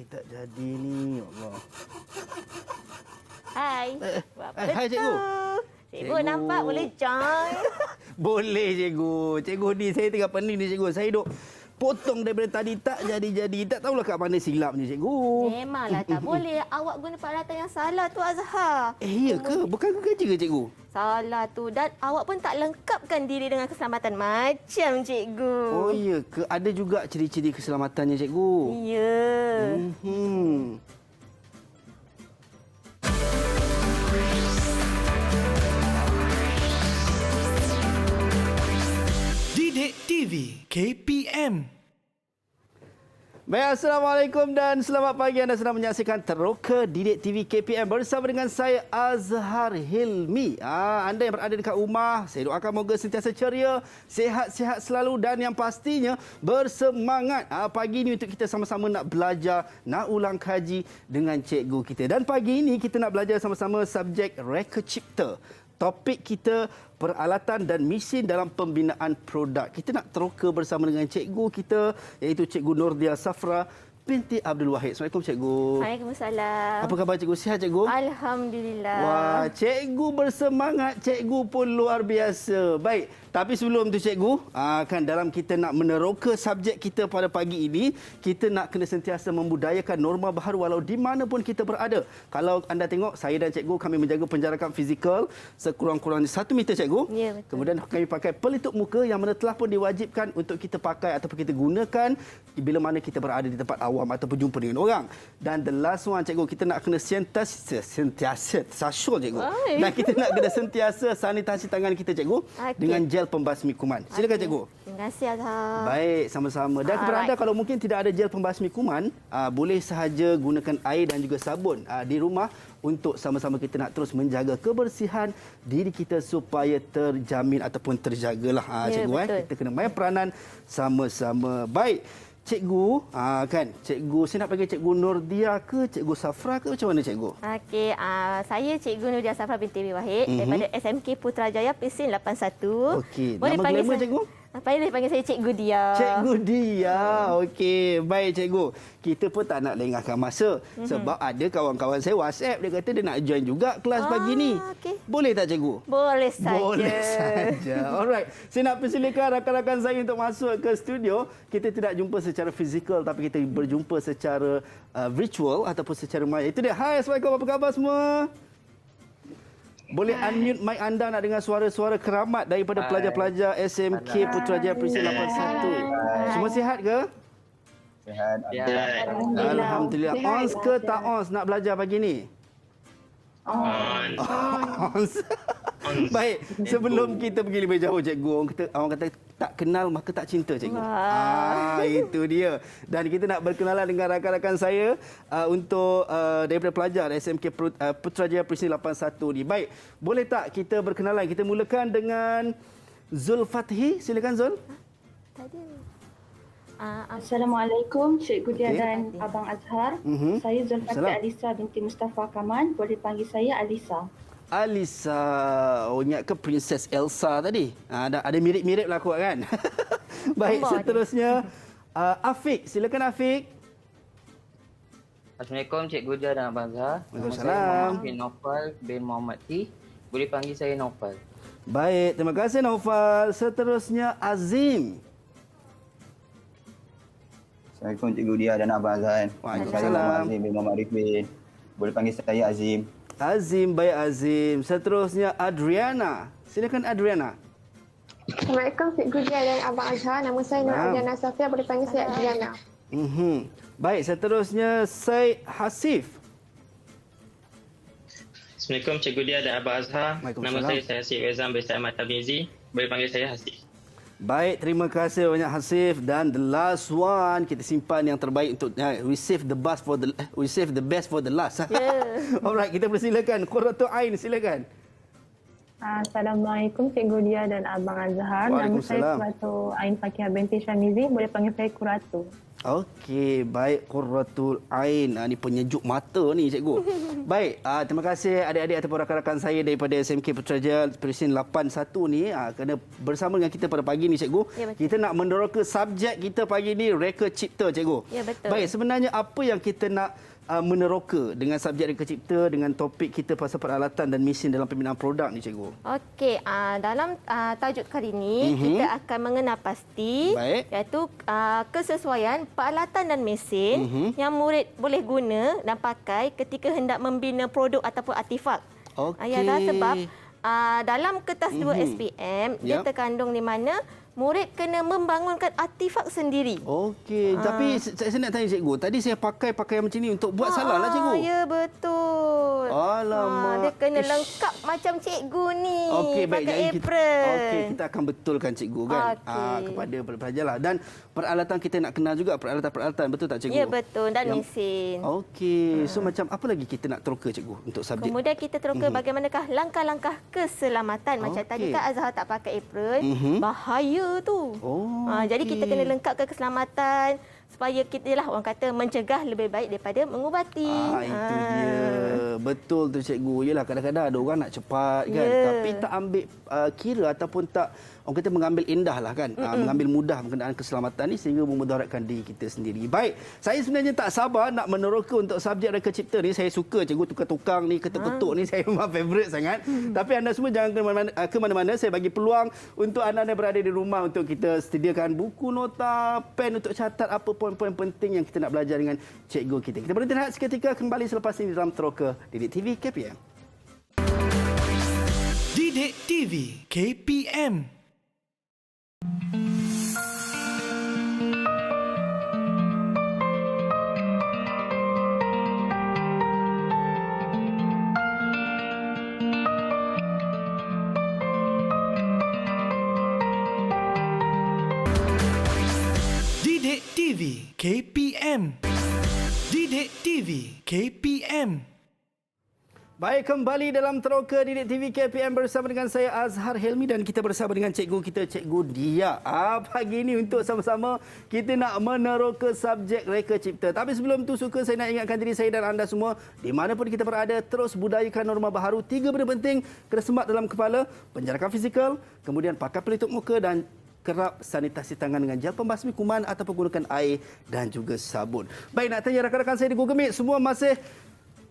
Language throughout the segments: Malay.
Tak jadi ni. Ya Allah. Hai. Hai cikgu. Cikgu nampak boleh join. Boleh cikgu. Cikgu ni saya tengah pening ni cikgu. Saya duk potong daripada tadi tak jadi. Tak tahulah kat mana silap ni cikgu. Memanglah tak boleh. Awak guna peralatan yang salah tu Azhar. Iya ke? Bukan kerja ke cikgu? Salah tu. Dan awak pun tak lengkapkan diri dengan keselamatan macam cikgu. Oh iya ke? Ada juga ciri-ciri keselamatannya cikgu. Ya. Didik TV KPM. Baik, Assalamualaikum dan selamat pagi. Anda sedang menyaksikan Teroka Didik TV KPM bersama dengan saya Azhar Hilmi. Anda yang berada dekat rumah, saya doakan moga sentiasa ceria, sihat-sihat selalu dan yang pastinya bersemangat. Pagi ini untuk kita sama-sama nak belajar, nak ulang kaji dengan cikgu kita. Dan pagi ini kita nak belajar sama-sama subjek Reka Cipta. Topik kita peralatan dan mesin dalam pembinaan produk. Kita nak teroka bersama dengan cikgu kita iaitu Cikgu Nordia Safra binti Abdul Wahid. Assalamualaikum cikgu. Waalaikumsalam. Apa khabar cikgu? Sihat cikgu? Alhamdulillah. Wah, cikgu bersemangat, cikgu pun luar biasa. Baik, tapi sebelum tu cikgu, kan dalam kita nak meneroka subjek kita pada pagi ini, kita nak kena sentiasa membudayakan norma baharu walau di mana pun kita berada. Kalau anda tengok, saya dan cikgu kami menjaga penjarakan fizikal sekurang-kurangnya 1 meter cikgu. Ya, betul. Kemudian kami pakai pelitup muka yang mana telah pun diwajibkan untuk kita pakai ataupun kita gunakan bila mana kita berada di tempat awam ataupun jumpa dengan orang. Dan the last one cikgu, kita nak kena sentiasa tasyul cikgu. Dan kita nak kena sentiasa sanitasi tangan kita cikgu dengan gel pembasmi kuman. Silakan cikgu. Terima kasih Azhar. Baik, sama-sama. Dan kepada anda kalau mungkin tidak ada gel pembasmi kuman, boleh sahaja gunakan air dan juga sabun di rumah untuk sama-sama kita nak terus menjaga kebersihan diri kita supaya terjamin ataupun terjagalah cikgu. Kita kena main peranan sama-sama. Baik. Cikgu, kan, cikgu, saya nak panggil Cikgu Nordia ke Cikgu Safra ke macam mana cikgu? Okey, saya Cikgu Nordia Safra binti Abdul Wahid daripada SMK Putrajaya Presin 81. Okey, Boleh nama panggil glamour cikgu? Boleh panggil saya Cikgu Dia. Cikgu Dia. Okey, baik cikgu. Kita pun tak nak lengahkan masa sebab ada kawan-kawan saya WhatsApp dia kata dia nak join juga kelas pagi ni. Okey. Boleh tak cikgu? Boleh saja. Boleh saja. Alright. Saya nak persilakan rakan-rakan saya untuk masuk ke studio. Kita tidak jumpa secara fizikal tapi kita berjumpa secara virtual ataupun secara maya. Itu dia. Hai, Assalamualaikum. Apa khabar semua? Boleh unmute mic anda nak dengar suara-suara keramat daripada pelajar-pelajar SMK Putrajaya Presin 81. Semua sihat ke? Sihat. Alhamdulillah. Ons ke tak ons nak belajar pagi ni? Ons. Baik, sebelum kita pergi lebih jauh cikgu, orang kata tak kenal maka tak cinta cikgu. Itu dia. Dan kita nak berkenalan dengan rakan-rakan saya untuk daripada pelajar SMK Putrajaya Presin 81 ni. Baik, boleh tak kita berkenalan? Kita mulakan dengan Zul Fathi. Silakan Zul. Assalamualaikum Cikgu Dia dan Abang Azhar. Saya Zulfathi Alisa binti Mustafa Kaman. Boleh panggil saya Alisa. Alisa. Oh, ingat ke Princess Elsa tadi? Ada mirip-mirip lah kot kan? Baik, seterusnya Afiq. Silakan Afiq. Assalamualaikum Cikgu Dia dan Abang Azhar. Waalaikumsalam. Nama saya Muhammad bin Naufal bin Muhammad T. Boleh panggil saya Naufal. Baik, terima kasih Naufal. Seterusnya Azim. Assalamualaikum Cikgu Dia dan Abang Azhar. Waalaikumsalam. Saya Muhammad Azim bin Muhammad Rifin. Boleh panggil saya Azim. Azim, baik Azim. Seterusnya Adriana. Silakan Adriana. Assalamualaikum Cikgu Dia dan Abang Azhar. Nama saya Nur Adriana Safia. Boleh panggil saya Adriana. Baik, seterusnya Syed Hasif. Assalamualaikum Cikgu Dia dan Abang Azhar. Nama saya Hasif Rezam bin Ahmad Tabrizi. Boleh panggil saya Hasif. Baik, terima kasih banyak Hasif. Dan the last one, kita simpan yang terbaik untuk we save the best for the last. Alright, kita persilakan Qurratu Ain, silakan. Assalamualaikum Cikgu Dia dan Abang Azhar. Nama saya Qurratu Ain Fakihah binti Syamizi. Boleh panggil saya Qurratu. Okey, baik, Qurratul Ain. Ni penyejuk mata ni cikgu. Baik, terima kasih adik-adik ataupun rakan-rakan saya daripada SMK Putrajaya Presin 81 ni kerana bersama dengan kita pada pagi ni cikgu. Ya, betul. Kita nak meneroka subjek kita pagi ni reka cipta cikgu. Ya, betul. Baik, sebenarnya apa yang kita nak meneroka dengan subjek reka cipta dengan topik kita pasal peralatan dan mesin dalam pembinaan produk ni cikgu? Okey, dalam tajuk kali ini kita akan mengenal pasti Baik. iaitu kesesuaian peralatan dan mesin yang murid boleh guna dan pakai ketika hendak membina produk ataupun artifak. Okey. Ya dah, sebab dalam kertas 2 SPM dia Yap. terkandung di mana murid kena membangunkan artifak sendiri. Okey, tapi saya nak tanya cikgu, tadi saya pakai pakaian macam ni untuk buat salah lah cikgu. Ya, betul. Alamak. Dia kena lengkap macam cikgu ni. Okey, baik. Pakai Jadi apron. kita akan betulkan cikgu kan Okey. kepada pelajar lah. Dan peralatan kita nak kenal juga peralatan-peralatan, betul tak cikgu? Ya, betul. Dan mesin. Okey, so macam apa lagi kita nak teroka cikgu untuk subjek? Kemudian kita teroka bagaimanakah langkah-langkah keselamatan. Macam Okey. tadi Kak Azhar tak pakai apron, bahaya tu. Jadi kita kena lengkapkan keselamatan supaya kita lah orang kata mencegah lebih baik daripada mengubati. Itu dia. Betul tu cikgu. Yalah, kadang-kadang ada orang nak cepat kan, tapi tak ambil kira ataupun tak orang kata mengambil indah lah kan, mengambil mudah berkenaan keselamatan ni sehingga memudaratkan diri kita sendiri. Baik, saya sebenarnya tak sabar nak meneroka untuk subjek reka cipta ni. Saya suka cikgu tukar-tukang ni, ketuk-ketuk ni saya memang favourite sangat. Tapi anda semua jangan ke mana-mana. Saya bagi peluang untuk anda yang berada di rumah untuk kita sediakan buku nota, pen untuk catat apa poin-poin penting yang kita nak belajar dengan cikgu kita. Kita berhenti rehat seketika, kembali selepas ini dalam Teroka Didik TV KPM. Didik TV KPM. Didik TV KPM. Didik TV KPM. Baik, kembali dalam Teroka Didik TV KPM bersama dengan saya Azhar Helmi dan kita bersama dengan cikgu kita, Cikgu Dia. Pagi ini untuk sama-sama kita nak meneroka subjek reka cipta. Tapi sebelum tu suka saya nak ingatkan diri saya dan anda semua di mana pun kita berada, terus budayakan norma baharu. 3 benda penting kena semat dalam kepala: penjarakan fizikal, kemudian pakai pelitup muka dan kerap sanitasi tangan dengan gel pembasmi kuman ataupun gunakan air dan juga sabun. Baik, nak tanya rakan-rakan saya di Google Meet, semua masih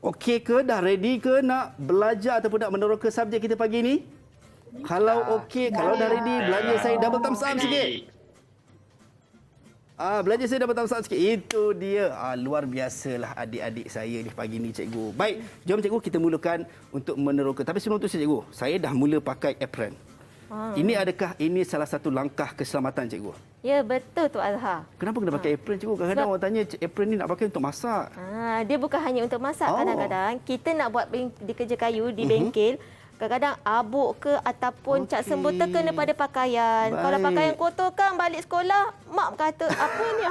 okey ke? Dah ready ke nak belajar ataupun nak meneroka subjek kita pagi ni? Kalau okey, kalau dah ready, belanja saya double thumbs up sikit. Belanja saya double thumbs up sikit. Itu dia. Luar biasalah adik-adik saya di pagi ni cikgu. Baik, jom cikgu kita mulakan untuk meneroka. Tapi sebelum tu cikgu, saya dah mula pakai apron. Ini adakah ini salah satu langkah keselamatan cikgu? Ya, betul tu Azhar. Kenapa kena pakai apron cikgu? Kadang-kadang orang tanya apron ni nak pakai untuk masak. Dia bukan hanya untuk masak. Kadang-kadang kita nak buat di kerja kayu di bengkel, kadang-kadang abuk ke ataupun cat sembuta kena pada pakaian. Baik. Kalau pakaian kotor kan balik sekolah, mak kata apa ni?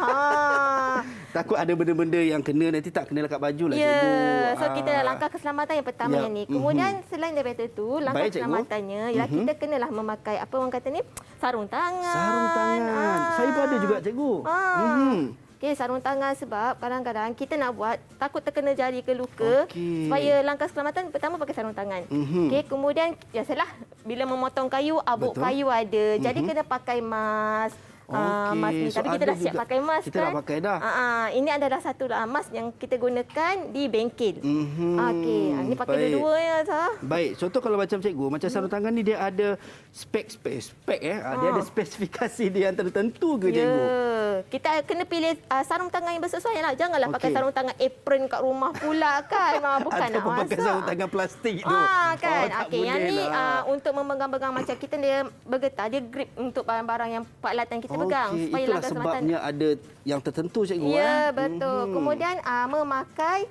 Takut ada benda-benda yang kena nanti tak kena lekat baju lah cikgu. Ya, so kita dah langkah keselamatan yang pertama yang ni. Kemudian selain daripada itu, langkah Baik, cikgu. keselamatannya ialah kita kenalah memakai apa orang kata ni, sarung tangan. Sarung tangan. Saya pun ada juga cikgu. Okey, sarung tangan sebab kadang-kadang kita nak buat takut terkena jari ke luka. Supaya langkah keselamatan pertama pakai sarung tangan. Okey, kemudian biasalah bila memotong kayu, abuk kayu ada. Jadi kena pakai mask. Mask ni. So tapi kita ada dah siap juga. pakai mask Kita kan. dah pakai dah. Ini adalah satu mask yang kita gunakan di bengkel. Okey, ini pakai Baik. dua-dua ya sah. Baik, contoh kalau macam cikgu, macam sarung tangan ni dia ada spek dia ada spesifikasi dia yang tertentu ke cikgu? Kita kena pilih sarung tangan yang bersesuaian lah. Janganlah pakai sarung tangan apron kat rumah pula kan. Bukan nak ataupun masak. pakai sarung tangan plastik tu. Kan. tak Okey, yang boleh ni lah. untuk memegang-pegang macam kita dia bergetar, dia grip untuk barang-barang yang peralatan kita pegang. Okey, Supaya itulah langkah sebabnya ada yang tertentu cikgu. Ya, betul. Kemudian memakai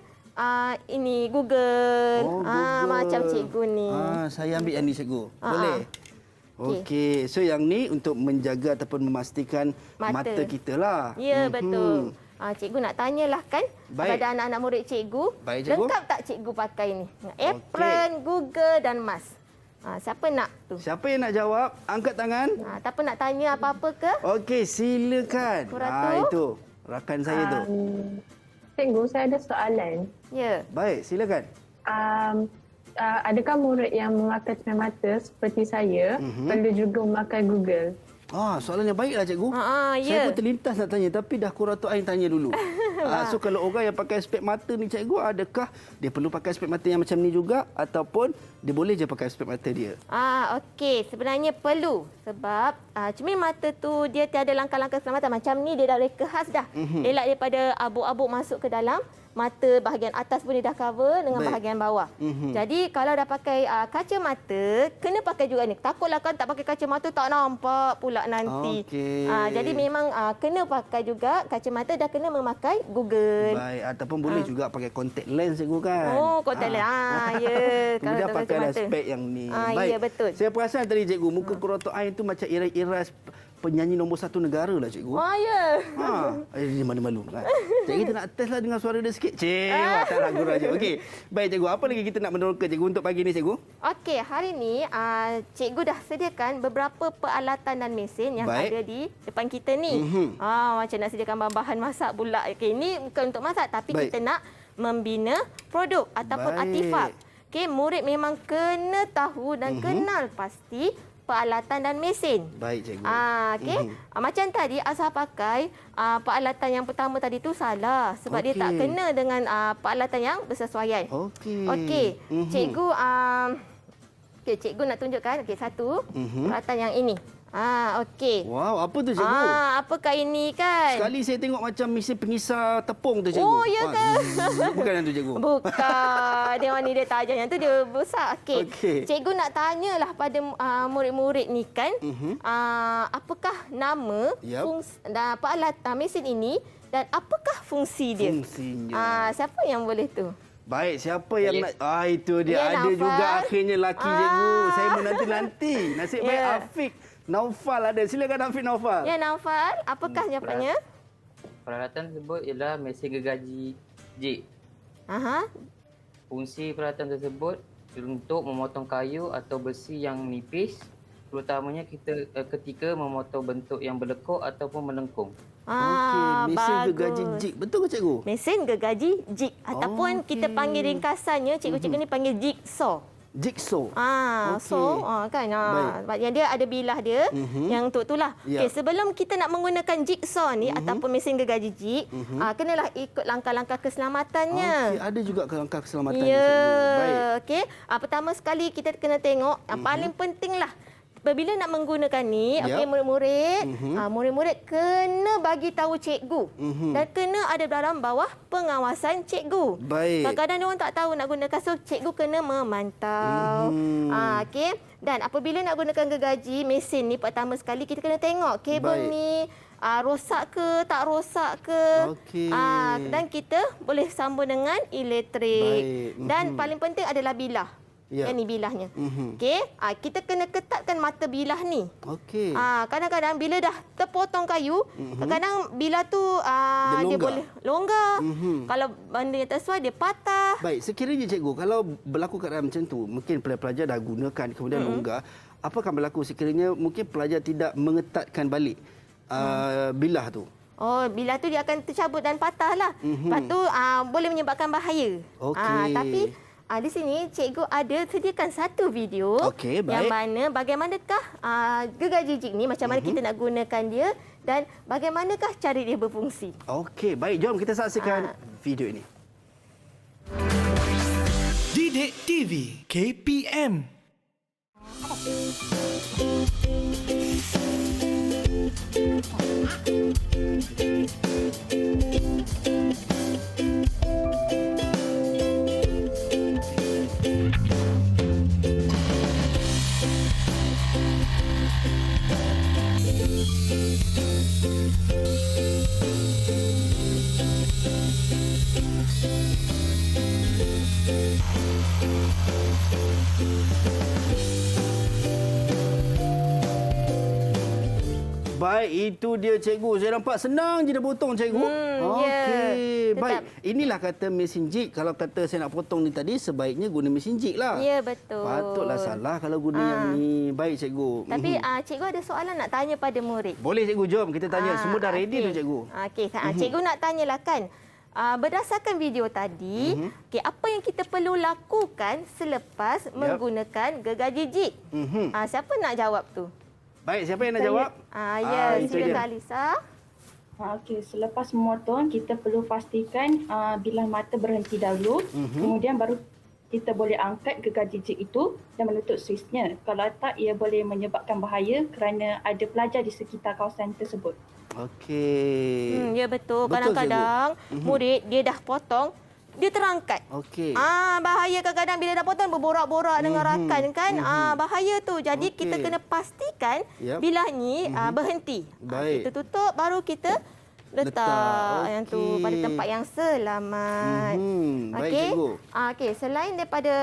ini Google. Google. Macam cikgu ni. Saya ambil yang ni cikgu. Boleh? Okey, so yang ni untuk menjaga ataupun memastikan mata kita lah. Ya, betul. Cikgu nak tanyalah kan Baik. kepada anak-anak murid cikgu. Baik, cikgu. Lengkap tak cikgu pakai ni? Apron, Google dan mask. Siapa nak tu? Siapa yang nak jawab? Angkat tangan. Tak apa nak tanya apa-apa ke? Okey, silakan. Kuratu. Itu. rakan saya tu. Cikgu, saya ada soalan. Ya. Baik, silakan. Adakah murid yang memakai cermata seperti saya perlu juga memakai Google? Soalan yang baiklah cikgu. Saya ya. pun terlintas nak tanya tapi dah Quratul Ain tanya dulu. So kalau orang yang pakai spek mata ni cikgu, adakah dia perlu pakai spek mata yang macam ni juga ataupun dia boleh je pakai spek mata dia? Okey. Sebenarnya perlu. Sebab cermin mata tu dia tiada langkah-langkah keselamatan. Macam ni dia dah reka khas dah. Elak daripada abuk-abuk masuk ke dalam. Mata bahagian atas pun dia dah cover dengan bahagian bawah. Jadi kalau dah pakai kacamata, kena pakai juga ni. Takutlah kan tak pakai kacamata tak nampak pula nanti. Jadi memang kena pakai juga kacamata dan kena memakai Google. Baik, ataupun boleh juga pakai contact lens cikgu kan. Contact lens. Ya. Kemudian pakailah spek yang ni. Baik. Ya, betul. Saya perasan tadi cikgu, muka Quratul Ain tu macam iras-iras penyanyi nombor 1 negara lah cikgu. Ya. Dia malu-malu kan. Cikgu kita nak test lah dengan suara dia sikit. Tak nak gurau je. Okey. Baik cikgu, apa lagi kita nak meneroka cikgu untuk pagi ni cikgu? Okey, hari ni cikgu dah sediakan beberapa peralatan dan mesin yang ada di depan kita ni. Macam nak sediakan bahan-bahan masak pula. Okey, ini bukan untuk masak tapi kita nak membina produk ataupun artifak. Okey, murid memang kena tahu dan kenal pasti peralatan dan mesin. Baik cikgu. Okey. Macam tadi Azhar pakai peralatan yang pertama tadi tu salah sebab dia tak kena dengan peralatan yang bersesuaian. Okey. Cikgu cikgu nak tunjukkan satu peralatan yang ini. Okey. Wow, apa tu cikgu? Apakah ini kan? Sekali saya tengok macam mesin pengisar tepung tu cikgu. Oh, ya ke? Bukan yang tu cikgu. Bukan. Dia warna dia tajam. Yang tu dia besar. Okey. Cikgu nak tanyalah pada murid-murid ni kan, apakah nama peralatan mesin ini dan apakah fungsi dia? Fungsinya. Siapa yang boleh tu? Baik, siapa yang nak... itu dia. Ya, ada Naufal. juga akhirnya laki cikgu. Saya menanti-nanti. Nasib baik Afiq Naufal ada. Silakan Afiq Naufal. Ya, Naufal. Apakah jawapannya? Peralatan tersebut ialah mesin gergaji jig. Fungsi peralatan tersebut untuk memotong kayu atau besi yang nipis, terutamanya ketika memotong bentuk yang berlekuk ataupun melengkung. Mesin gergaji jig. Betul ke cikgu? Mesin gergaji jig ataupun kita panggil ringkasannya, cikgu-cikgu ni panggil jigsaw. Jigsaw. Kan. Sebab yang dia ada bilah dia yang untuk itulah. Okey, sebelum kita nak menggunakan jigsaw ni ataupun mesin gergaji jig, kenalah ikut langkah-langkah keselamatannya. Ada juga langkah keselamatan ya. cikgu. Baik. Okey, pertama sekali kita kena tengok yang paling pentinglah apabila nak menggunakan ni, okey murid-murid, murid-murid kena bagi tahu cikgu dan kena ada dalam bawah pengawasan cikgu. Baik. Kadang-kadang dia orang tak tahu nak gunakan, so cikgu kena memantau. Okey. Dan apabila nak gunakan gergaji mesin ni, pertama sekali kita kena tengok kabel ni rosak ke, tak rosak ke. Dan kita boleh sambung dengan elektrik. Dan paling penting adalah bilah. Yang ni bilahnya. Okey, kita kena ketatkan mata bilah ni. Kadang-kadang bila dah terpotong kayu, kadang-kadang bilah tu dia boleh longgar. Kalau benda yang tersesuai dia patah. Baik, sekiranya cikgu kalau berlaku keadaan macam tu, mungkin pelajar dah gunakan kemudian longgar, apa akan berlaku sekiranya mungkin pelajar tidak mengetatkan balik bilah tu? Bilah tu dia akan tercabut dan patahlah. Lepas tu boleh menyebabkan bahaya. Tapi di sini cikgu ada sediakan satu video yang mana bagaimanakah gergaji jig ni, macam mana kita nak gunakan dia dan bagaimanakah cara dia berfungsi. Okey, baik, jom kita saksikan video ini. Didik TV KPM. Baik, Baik, itu dia cikgu. Saya nampak senang je dia potong cikgu. Okey. Tetap. Baik, inilah kata mesin jig. Kalau kata saya nak potong ni tadi, sebaiknya guna mesin jig lah. Ya, betul. Patutlah salah kalau guna yang ni. Baik cikgu. Tapi cikgu ada soalan nak tanya pada murid. Boleh cikgu, jom kita tanya. Semua dah ready tu cikgu. Okey, cikgu nak tanyalah kan. Berdasarkan video tadi, apa yang kita perlu lakukan selepas menggunakan gergaji jig? Siapa nak jawab tu? Baik, siapa yang nak jawab? Itu Silakan dia. Alisa. Okey, selepas memotong kita perlu pastikan bilah mata berhenti dahulu. Kemudian baru kita boleh angkat gergaji jig itu dan menutup switchnya. Kalau tak, ia boleh menyebabkan bahaya kerana ada pelajar di sekitar kawasan tersebut. Okey. Ya betul. Betul, Kadang-kadang murid dia dah potong, dia terangkat. Okey. Bahaya kadang-kadang bila dah potong berborak-borak dengan rakan kan. Bahaya tu. Jadi kita kena pastikan bilah ni berhenti. Baik. Kita tutup baru kita letak yang tu pada tempat yang selamat. Baik cikgu. Okey, selain daripada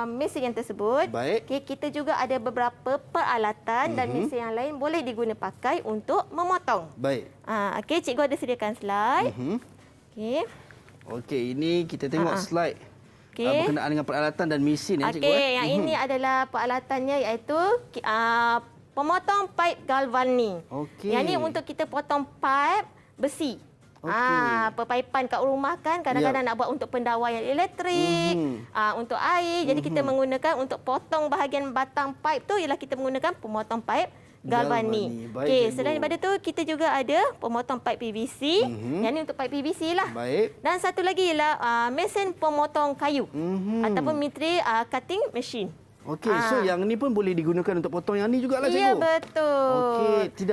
mesin yang tersebut, okay, kita juga ada beberapa peralatan dan mesin yang lain boleh diguna pakai untuk memotong. Baik. Okey, cikgu ada sediakan slide. Okey. Okey, ini kita tengok slide. Okey. Berkenaan dengan peralatan dan mesin ya cikgu. Okey, yang ini adalah peralatannya iaitu pemotong pipe galvani. Okey. Yang ni untuk kita potong pipe besi. Perpaipan kat rumah kan kadang-kadang nak buat untuk pendawaian elektrik, untuk air. Jadi kita menggunakan untuk potong bahagian batang pipe tu ialah kita menggunakan pemotong pipe galvani. Okey, selain daripada tu kita juga ada pemotong pipe PVC. Yang ni untuk pipe PVC lah. Baik. Dan satu lagi ialah mesin pemotong kayu ataupun mitri cutting machine. Okey, so yang ni pun boleh digunakan untuk potong yang ni jugalah cikgu. Ya, betul. Okey,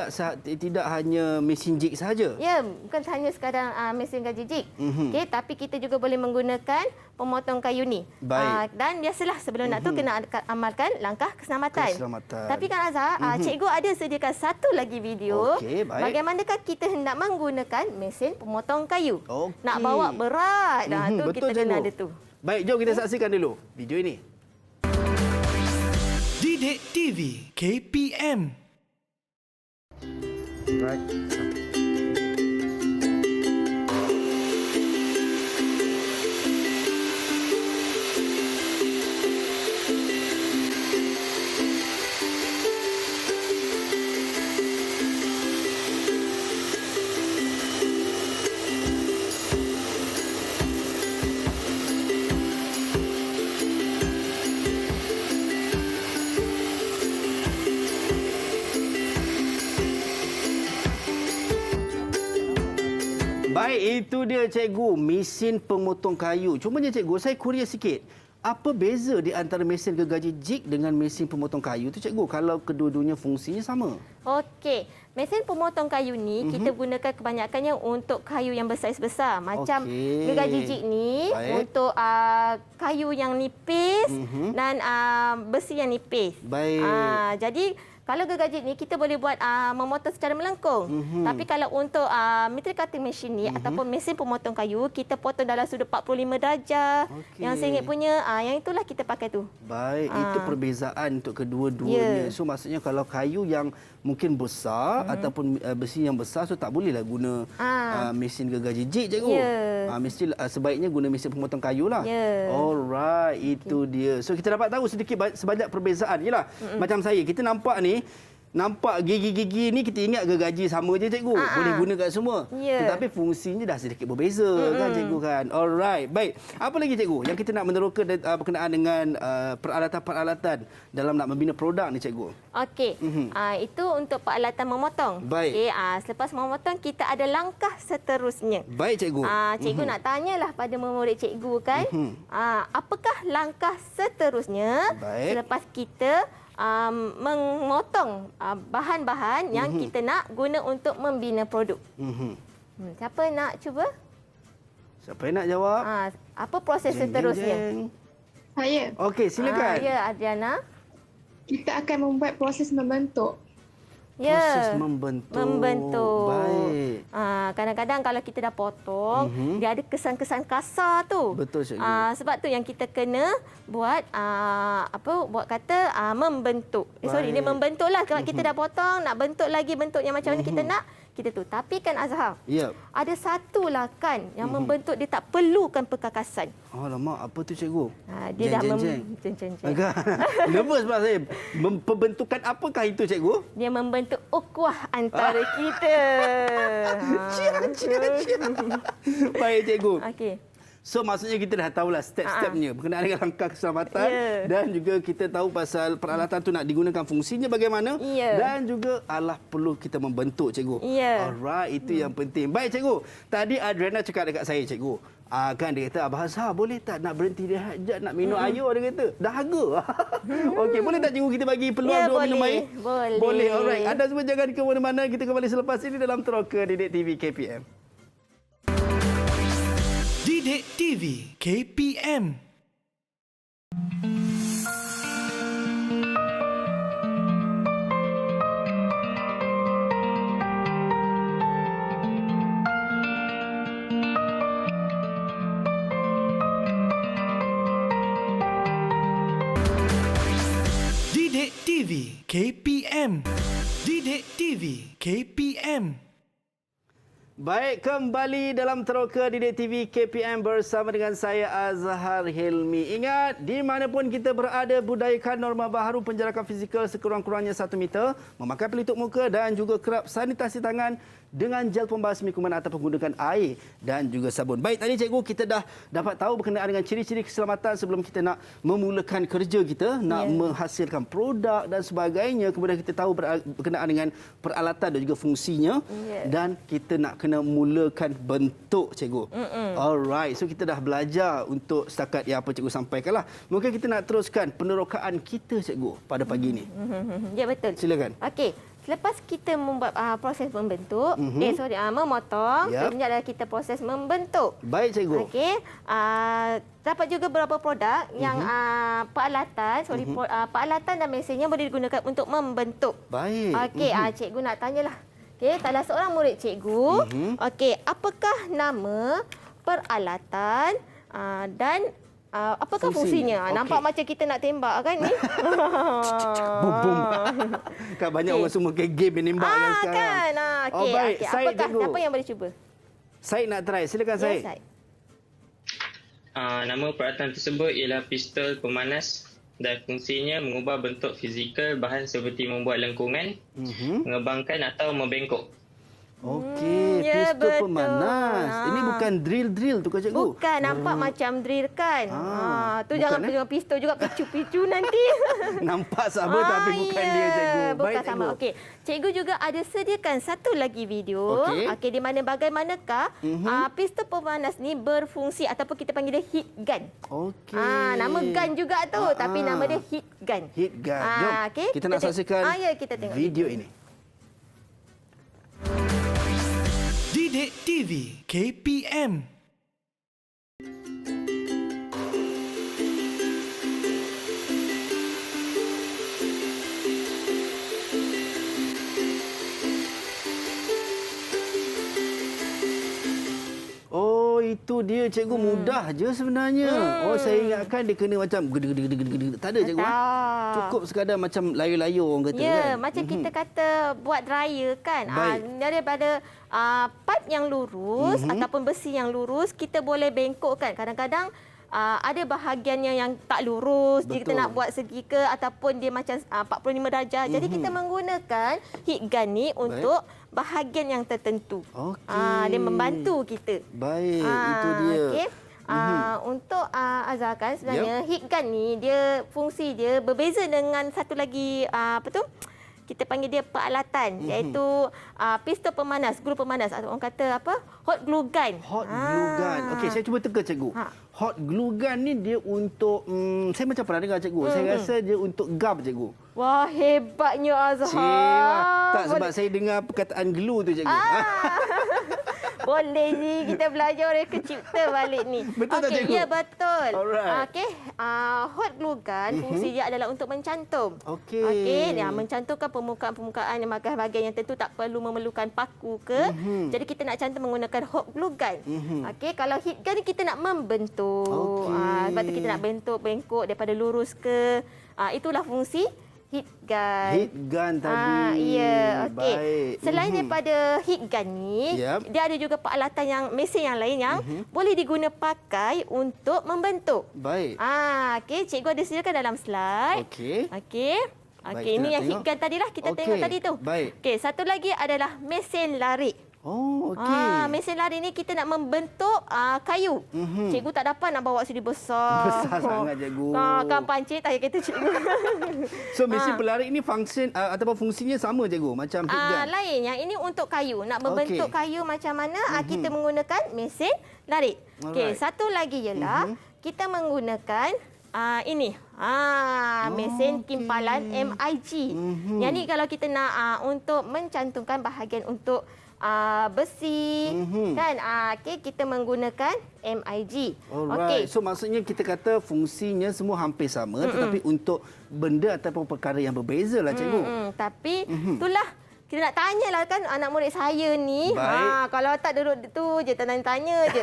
tidak hanya mesin jig sahaja. Ya, bukan hanya sekadar mesin gergaji jig. Okey, tapi kita juga boleh menggunakan pemotong kayu ni. Baik. Dan biasalah sebelum nak tu kena amalkan langkah keselamatan. Keselamatan. Tapi kan Azhar, cikgu ada sediakan satu lagi video. Okey, baik. Bagaimanakah kita hendak menggunakan mesin pemotong kayu. Okey. Nak bawa berat. Tu betul, kita kena cikgu. ada tu. Baik, jom kita saksikan dulu video ini. Didik TV KPM. Right. Baik, itu dia cikgu, mesin pemotong kayu. Cumanya cikgu, saya curious sikit. Apa beza di antara mesin gergaji jig dengan mesin pemotong kayu tu cikgu kalau kedua-duanya fungsinya sama? Okey, mesin pemotong kayu ni kita gunakan kebanyakannya untuk kayu yang besar-besar. Macam gergaji jig ni untuk kayu yang nipis dan besi yang nipis. Baik. Jadi kalau gergaji ni kita boleh buat memotong secara melengkung. Tapi kalau untuk metal cutting machine ni ataupun mesin pemotong kayu, kita potong dalam sudut 45 darjah. Yang saya ingat punya, yang itulah kita pakai tu. Baik, itu perbezaan untuk kedua-duanya. So maksudnya kalau kayu yang mungkin besar ataupun besi yang besar, so tak bolehlah guna mesin gergaji jig cikgu. Mesti sebaiknya guna mesin pemotong kayu lah. Alright, itu dia. So kita dapat tahu sedikit sebanyak perbezaan. Yalah, macam saya, kita nampak ni, nampak gigi-gigi ni kita ingat gergaji sama je cikgu. Boleh guna kat semua. Tetapi fungsinya dah sedikit berbeza kan cikgu kan. Alright. Baik. Apa lagi cikgu yang kita nak meneroka berkenaan dengan peralatan-peralatan dalam nak membina produk ni cikgu? Okey. Itu untuk peralatan memotong. Baik. Okey, selepas memotong kita ada langkah seterusnya. Baik cikgu. Cikgu nak tanyalah pada murid cikgu kan. Apakah langkah seterusnya selepas kita memotong bahan-bahan yang kita nak guna untuk membina produk. Siapa nak cuba? Siapa yang nak jawab? Apa proses seterusnya? Saya. Okey, silakan. Ya, Adriana. Kita akan membuat proses membentuk. Proses membentuk. Membentuk. Baik. Kadang-kadang kalau kita dah potong, dia ada kesan-kesan kasar tu. Betul, cikgu. Sebab tu yang kita kena buat membentuk. Sorry, Baik. dia membentuklah. Kalau kita dah potong, nak bentuk lagi bentuk yang macam mana kita nak, kita tu. Tapi kan Azhar, Ya. ada satulah kan yang membentuk dia tak perlukan perkakasan. Alamak, apa tu cikgu? Dia dah Jeng. Agak nervous pula saya. Pembentukan apakah itu cikgu? dia membentuk ukhuwah antara kita. Baik cikgu. Okey. So maksudnya kita dah tahulah step-stepnya berkenaan dengan langkah keselamatan dan juga kita tahu pasal peralatan tu nak digunakan fungsinya bagaimana dan juga perlu kita membentuk cikgu. Alright, itu yang penting. Baik cikgu. Tadi Adriana cakap dekat saya cikgu. Kan dia kata, Abah Azhar boleh tak nak berhenti rehat sekejap nak minum air, dia kata. Dahaga. Okey, boleh tak cikgu kita bagi peluang dua minum air? Boleh. Alright. Anda semua jangan ke mana-mana. Kita kembali selepas ini dalam Teroka Didik TV KPM. Didik TV KPM. Didik TV KPM. Didik TV KPM. Baik, kembali dalam Teroka Didik TV KPM bersama dengan saya Azhar Hilmi. Ingat, di mana pun kita berada, budayakan norma baharu penjarakan fizikal sekurang-kurangnya 1 meter, memakai pelitup muka dan juga kerap sanitasi tangan dengan gel pembasmi kuman ataupun menggunakan air dan juga sabun. Baik, tadi cikgu kita dah dapat tahu berkenaan dengan ciri-ciri keselamatan sebelum kita nak memulakan kerja kita, nak menghasilkan produk dan sebagainya. Kemudian kita tahu berkenaan dengan peralatan dan juga fungsinya dan kita nak kena mulakan bentuk cikgu. Alright, so kita dah belajar untuk setakat yang apa cikgu sampaikanlah. Mungkin kita nak teruskan penerokaan kita cikgu pada pagi ini. Ya, betul. Silakan. Okey. Selepas kita membuat proses membentuk, memotong, kemudian kita proses membentuk. Baik cikgu. Okey. Dapat juga beberapa produk yang peralatan dan mesinnya boleh digunakan untuk membentuk. Baik. Okey, cikgu nak tanyalah. Okey, salah seorang murid cikgu. Okey, apakah nama peralatan dan apakah fungsinya? Nampak macam kita nak tembak kan ni? Bum bum. Kan banyak orang semua ke game menembak kan sekarang. Kan. Okey. Baik, Syed cikgu. Siapa yang boleh cuba? Syed nak try. Silakan Syed. Syed. Nama peralatan tersebut ialah pistol pemanas dan fungsinya mengubah bentuk fizikal bahan seperti membuat lengkungan, mengembangkan atau membengkok. Okey, pistol pemanas. Ini bukan drill tu ke cikgu? Bukan, nampak macam drill kan. Tu jangan pegang pistol juga picu-picu nanti. Nampak sama tapi bukan dia cikgu. Bukan Baik, sama. cikgu. Okey, cikgu juga ada sediakan satu lagi video. Okey, di mana bagaimanakah pistol pemanas ni berfungsi ataupun kita panggil dia heat gun. Okey. Nama gun juga tu, tapi nama dia heat gun. Heat gun. Jom, Okay, kita nak saksikan kita tengok video ini. Didik TV KPM. Oh, itu dia cikgu. Mudah je sebenarnya. Oh, saya ingatkan dia kena macam gede-gede. Tak ada cikgu. Cukup sekadar macam layu-layu orang kata kan. Macam kita kata buat dryer kan. Daripada pipe yang lurus ataupun besi yang lurus, kita boleh bengkokkan. Kadang-kadang ada bahagiannya yang tak lurus, jika kita nak buat segi ke ataupun dia macam 45 darjah. Jadi kita menggunakan heat gun ni untuk bahagian yang tertentu. Dia membantu kita. Baik, itu dia. Okay. Untuk Azhar kan sebenarnya heat gun ni dia fungsi dia berbeza dengan satu lagi kita panggil dia peralatan iaitu pistol pemanas, glue pemanas atau orang kata apa? Hot glue gun. Hot glue gun. Okey, saya cuba teka cikgu. Hot glue gun ni dia untuk saya macam pernah dengar cikgu. Saya rasa dia untuk gam cikgu. Wah, hebatnya Azhar. Tak, sebab saya dengar perkataan glue tu cikgu. Boleh ni kita belajar mereka cipta balik ni. Betul tak, cikgu? Ya, betul. Alright. Okey, hot glue gun fungsi dia adalah untuk mencantum. Okey. Okey, mencantumkan permukaan-permukaan yang bahagian yang tentu tak perlu memerlukan paku ke. Jadi kita nak cantum menggunakan hot glue gun. Okey, kalau heat gun ni kita nak membentuk. Okey. Sebab tu kita nak bentuk bengkok daripada lurus ke. Itulah fungsi heat gun. Heat gun tadi. Ya, okey. Baik. Selain daripada heat gun ni, Yep. dia ada juga peralatan yang mesin yang lain yang boleh diguna pakai untuk membentuk. Baik. Okey, cikgu ada sediakan dalam slide. Okey. Okey. Baik, Okey, kita ini nak yang heat tengok. gun tadilah kita Okey, tengok tadi tu. baik. Okey, satu lagi adalah mesin larik. Oh, okey. Mesin lari ni kita nak membentuk kayu. Cikgu tak dapat nak bawa sini besar. Besar sangat, cikgu. Kan pancit tak kata cikgu. So mesin pelarik ni fungsi ataupun fungsinya sama, cikgu, macam heat gun. Lain, yang ini untuk kayu. Nak membentuk kayu macam mana kita menggunakan mesin larik. Okey, Alright. satu lagi ialah kita menggunakan ini. Mesin kimpalan MIG. Yang ni kalau kita nak untuk mencantumkan bahagian untuk besi kan, okey, kita menggunakan MIG. Alright. So maksudnya kita kata fungsinya semua hampir sama, tetapi untuk benda ataupun perkara yang berbeza lah, cikgu. Tapi itulah kita nak tanyalah kan anak murid saya ni. Baik. Kalau tak duduk tu je tanya je.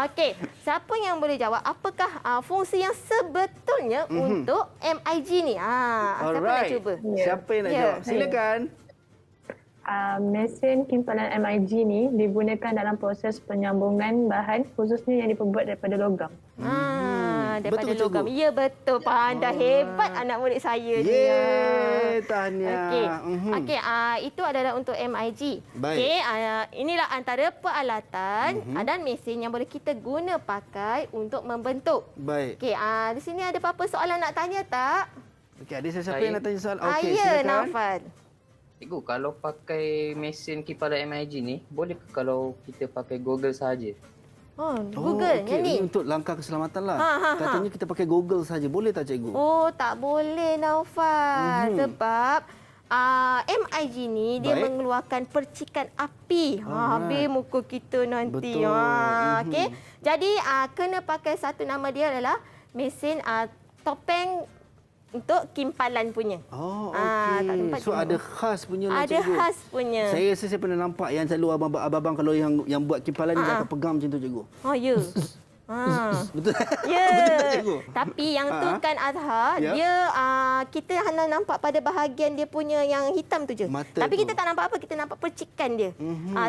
Okey, siapa yang boleh jawab apakah fungsi yang sebetulnya untuk MIG ni? Siapa nak Alright. cuba? Siapa yang nak jawab? Silakan. Mesin kimpalan MIG ni digunakan dalam proses penyambungan bahan khususnya yang diperbuat daripada logam. Daripada Betul, logam. cikgu? Ya, betul. Pandai hebat anak murid saya ni. Yeay, tahniah. Okey. Okey, itu adalah untuk MIG. Baik. Okey, inilah antara peralatan dan mesin yang boleh kita guna pakai untuk membentuk. Baik. Okey, di sini ada apa-apa soalan nak tanya tak? Okey, ada siapa Saya. yang nak tanya soal? Okey, Ya, silakan. Naufal. Cikgu, kalau pakai mesin kipalan MIG ni, boleh ke kalau kita pakai Google saja? Google okey. yang ni. Ini untuk langkah keselamatan lah. Ha. Katanya kita pakai Google saja. Boleh tak, cikgu? Oh, tak boleh Naufal. Sebab MIG ni dia Baik. mengeluarkan percikan api. Habis muka kita nanti. Betul. Okey. Jadi kena pakai satu nama dia adalah mesin topeng untuk kimpalan punya. Oh, tak okey. tempat So tengok. ada khas punya lah, Ada cikgu. khas punya. Saya rasa saya pernah nampak yang selalu abang-abang kalau yang buat kimpalan ni akan pegang macam tu, cikgu. Oh, ya. Betul? Ya. Betul tak, cikgu? Tapi yang tu kan Azhar, Ya. dia kita hanya nampak pada bahagian dia punya yang hitam tu je. Mata Tapi tu. kita tak nampak apa, kita nampak percikan dia.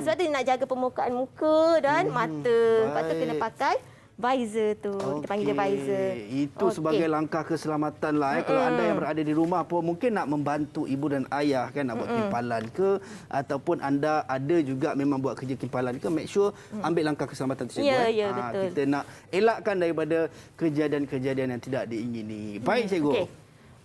Sebab tu dia nak jaga permukaan muka dan mata. Lepas tu kena Baik. pakai visor tu. Kita panggil dia visor. Itu sebagai langkah keselamatan lah. Kalau anda yang berada di rumah pun mungkin nak membantu ibu dan ayah kan nak buat kimpalan ke, ataupun anda ada juga memang buat kerja kimpalan ke, make sure ambil langkah keselamatan tu, cikgu. Ya, betul. Kita nak elakkan daripada kejadian-kejadian yang tidak diingini. Baik, cikgu.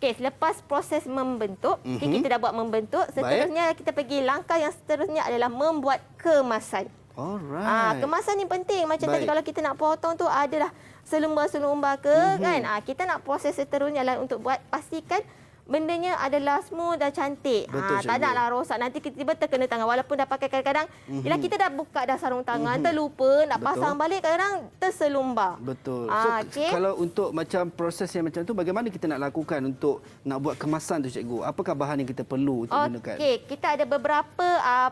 Okey, selepas proses membentuk, kita dah buat membentuk, seterusnya kita pergi langkah yang seterusnya adalah membuat kemasan. Alright. Kemasan ni penting. Macam Baik. tadi kalau kita nak potong tu adalah selumbar-selumbar ke kan. Kita nak proses seterusnya lah untuk buat pastikan bendanya adalah smooth dan cantik. Betul, Tak cikgu. naklah rosak. Nanti tiba-tiba terkena tangan. Walaupun dah pakai kadang-kadang, yelah kita dah buka dah sarung tangan, terlupa, nak Betul. pasang balik kadang terselumbar. Betul. So okey. kalau untuk macam proses yang macam tu, bagaimana kita nak lakukan untuk nak buat kemasan tu, cikgu? Apakah bahan yang kita perlu untuk gunakan? Okey, kita ada beberapa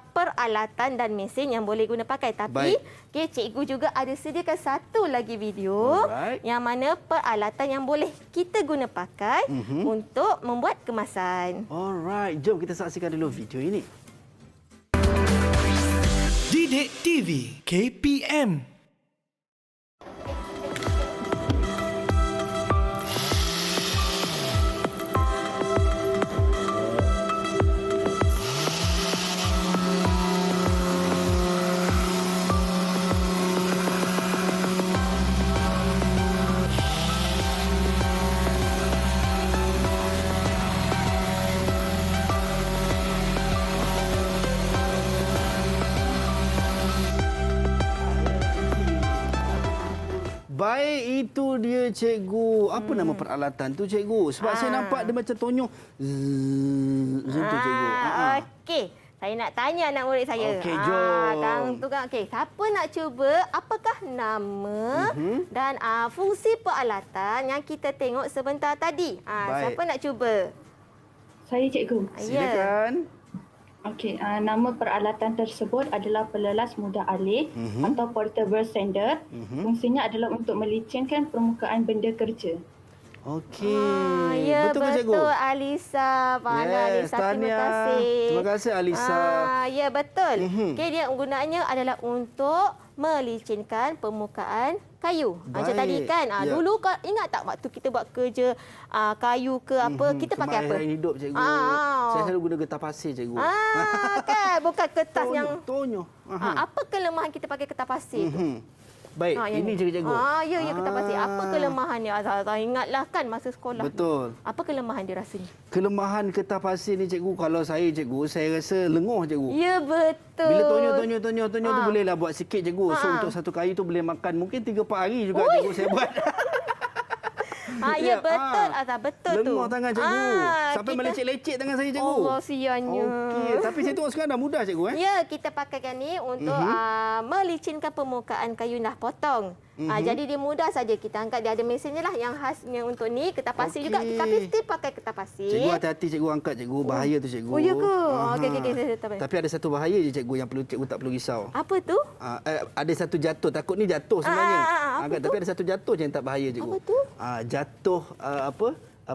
peralatan dan mesin yang boleh guna pakai. Tapi, okey, cikgu juga ada sediakan satu lagi video Alright. yang mana peralatan yang boleh kita guna pakai untuk membuat kemasan. Alright, jom kita saksikan dulu video ini. Didik TV KPM. Baik, itu dia, cikgu. Apa nama peralatan tu, cikgu? Sebab saya nampak dia macam tonyong. Zzz, macam tu, cikgu. Okey. Saya nak tanya anak murid saya. Okey, jom. Kang Tukang. Okey, siapa nak cuba apakah nama dan fungsi peralatan yang kita tengok sebentar tadi? Baik. Siapa nak cuba? Saya cikgu. Silakan. Okey, nama peralatan tersebut adalah pelelas mudah alih atau portable sander. Fungsinya adalah untuk melicinkan permukaan benda kerja. Okey. Ya, betul ke cikgu? betul Alisa. Pandai Alisa. Terima tahniah. kasih. Terima kasih Alisa. Ya, betul. Okey, dia gunanya adalah untuk melicinkan permukaan kayu. Macam Baik. tadi kan. Ya. Dulu ingat tak waktu kita buat kerja kayu ke apa, kita pakai apa? Kemahiran hidup cikgu. Saya selalu guna getah pasir cikgu. Kan, bukan kertas yang Tonyo. apa kelemahan kita pakai kertas pasir tu? Baik, yang ini ni. cikgu. Ya, kertas pasir. Apa kelemahan dia? Azhar ingatlah kan masa sekolah. Betul. Apa kelemahan dia rasanya? Kelemahan kertas pasir ni cikgu, kalau saya cikgu, saya rasa lenguh cikgu. Ya, betul. Bila tonyo tu bolehlah buat sikit cikgu. So untuk satu kayu tu boleh makan mungkin 3-4 hari juga cikgu saya buat. Ya, betul Azhar, betul tu. Lenguh tangan cikgu. Sampai melecet-lecet tangan saya cikgu. Allah, siannya. Okey, tapi saya tengok sekarang dah mudah cikgu Ya, kita pakaikan ni untuk melicinkan permukaan kayu dah potong. Jadi dia mudah saja kita angkat. Dia ada mesinnya lah yang khasnya untuk ni. Kertas pasir juga. Okey. Tapi still pakai kertas pasir. Cikgu hati-hati cikgu angkat cikgu. Bahaya tu cikgu. Oh, ya ke? Okey. Saya tahu. Tapi ada satu bahaya je cikgu yang perlu cikgu tak perlu risau. Apa tu? Ada satu jatuh. Takut ni jatuh sebenarnya. apa tu? Tapi ada satu jatuh je yang tak bahaya cikgu. Apa tu? Jatuh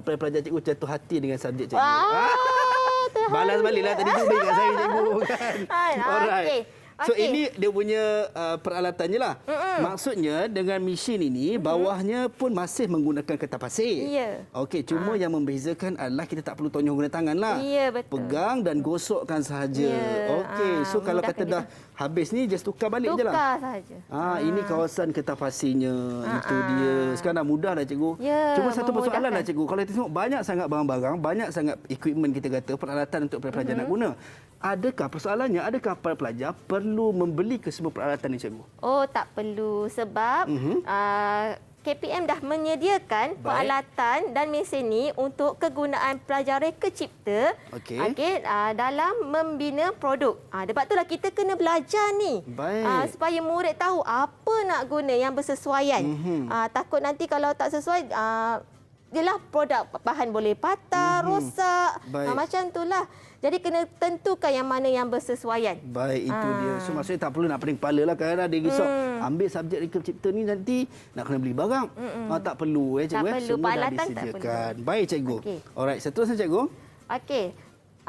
pelajar cikgu jatuh hati dengan subjek cikgu. Tuhan. Balas baliklah tadi tu dekat saya cikgu kan. Alright. So Okey. ini dia punya peralatannya lah. Maksudnya dengan mesin ini bawahnya pun masih menggunakan kertas pasir. Ya. Okey, cuma yang membezakan adalah kita tak perlu tonyoh guna tangan lah. Ya, betul. Pegang dan gosokkan sahaja. Ya. Okey, so kalau mudahkan kata dah habis ni just tukar balik je lah. Tukar sahaja. Ini kawasan kertas pasirnya. Itu dia. Sekarang dah mudah dah cikgu. Ya, Cuma satu persoalan memudahkan. lah cikgu. Kalau kita tengok banyak sangat barang-barang, banyak sangat equipment kita kata, peralatan untuk pelajar nak guna. Adakah para pelajar perlu membeli ke semua peralatan ni cikgu? Oh, tak perlu sebab KPM dah menyediakan peralatan dan mesin ni untuk kegunaan pelajar reka cipta Okey. dalam membina produk. Sebab itulah kita kena belajar ni. Baik. Supaya murid tahu apa nak guna yang bersesuaian. Takut nanti kalau tak sesuai yelah produk bahan boleh patah, rosak. Baik. Macam itulah. Jadi kena tentukan yang mana yang bersesuaian. Baik, itu dia. So maksudnya tak perlu nak pening kepala lah. Kadang-kadang dia risau. Ambil subjek reka cipta ni nanti nak kena beli barang. Tak perlu cikgu. Tak perlu. Semua dah Peralatan tak disediakan. Baik cikgu. Okey. Alright, seterusnya cikgu. Okey.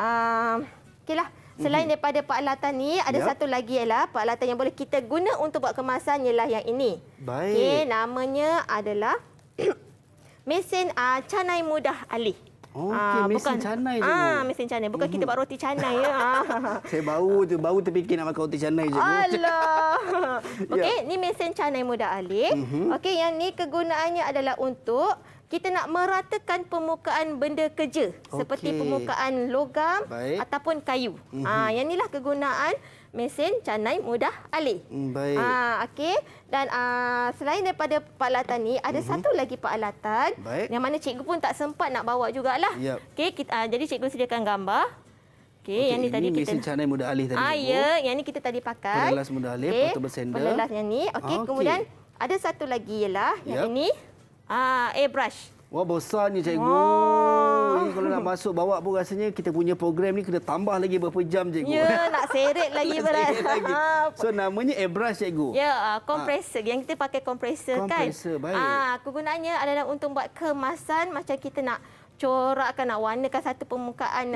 Okeylah. Selain daripada peralatan ni, ada satu lagi ialah peralatan yang boleh kita guna untuk buat kemasan ialah yang ini. Baik. Okey, namanya adalah mesin canai mudah alih. Mesin canai cikgu. Mesin canai. Bukan kita buat roti canai ya. Saya baru terfikir nak makan roti canai cikgu. Alah. Okey, ni mesin canai mudah alih. Okey, yang ni kegunaannya adalah untuk kita nak meratakan permukaan benda kerja seperti permukaan logam ataupun kayu. Yang inilah kegunaan mesin canai mudah alih. Baik. Okey, dan selain daripada peralatan ni ada satu lagi peralatan yang mana cikgu pun tak sempat nak bawa jugalah. Okey, jadi cikgu sediakan gambar. Okey, yang ni tadi kita mesin canai mudah alih tadi. ya, yang ni kita tadi pakai. Pelelas mudah alih, portable sander. Pelelas yang ni. Okey, kemudian ada satu lagi ialah yang ini airbrush. Wah, besarnya cikgu. Ini kalau nak masuk bawa pun rasanya kita punya program ni kena tambah lagi berapa jam cikgu. Ya, nak seret lagi berat. So namanya airbrush cikgu. Ya, kompresor. Yang kita pakai kompresor kan. Kompresor, baik. Kegunaannya adalah untuk buat kemasan macam kita nak corakkan, nak warnakan satu permukaan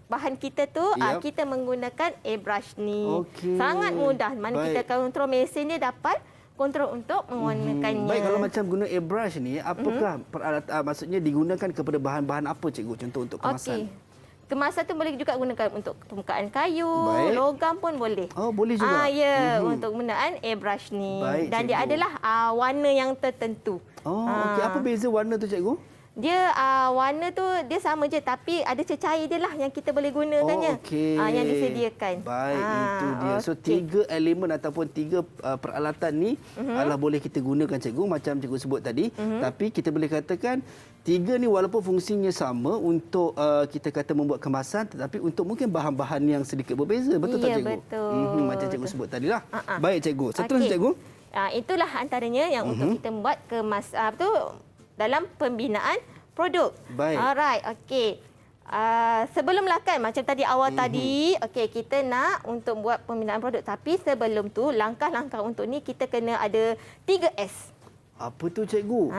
bahan kita tu, kita menggunakan airbrush ni. Sangat mudah. Mana kita kontrol mesin dia dapat kontrol untuk mewarnakannya. Baik, kalau macam guna airbrush ni, apakah peralatan maksudnya digunakan kepada bahan-bahan apa cikgu contoh untuk kemasan? Kemasan tu boleh juga gunakan untuk permukaan kayu, logam pun boleh. Oh, boleh juga. Ya, untuk penggunaan airbrush ni. Baik, dan cikgu. dia adalah warna yang tertentu. Oh, okey. Apa beza warna tu cikgu? Dia warna tu dia sama je tapi ada cecair dia lah yang kita boleh gunakannya. Okey. Yang disediakan. Baik, itu dia. So, 3 elemen ataupun 3 peralatan ni adalah boleh kita gunakan cikgu macam cikgu sebut tadi. Tapi kita boleh katakan 3 ni walaupun fungsinya sama untuk kita kata membuat kemasan tetapi untuk mungkin bahan-bahan yang sedikit berbeza. Betul tak cikgu? Betul. Macam cikgu sebut tadilah. Baik cikgu. Seterusnya cikgu. Itulah antaranya yang untuk kita membuat dalam pembinaan produk. Baik. Alright, okey. Sebelumlah kan macam tadi awal tadi, okey kita nak untuk buat pembinaan produk tapi sebelum tu langkah-langkah untuk ni kita kena ada 3S. Apa tu cikgu?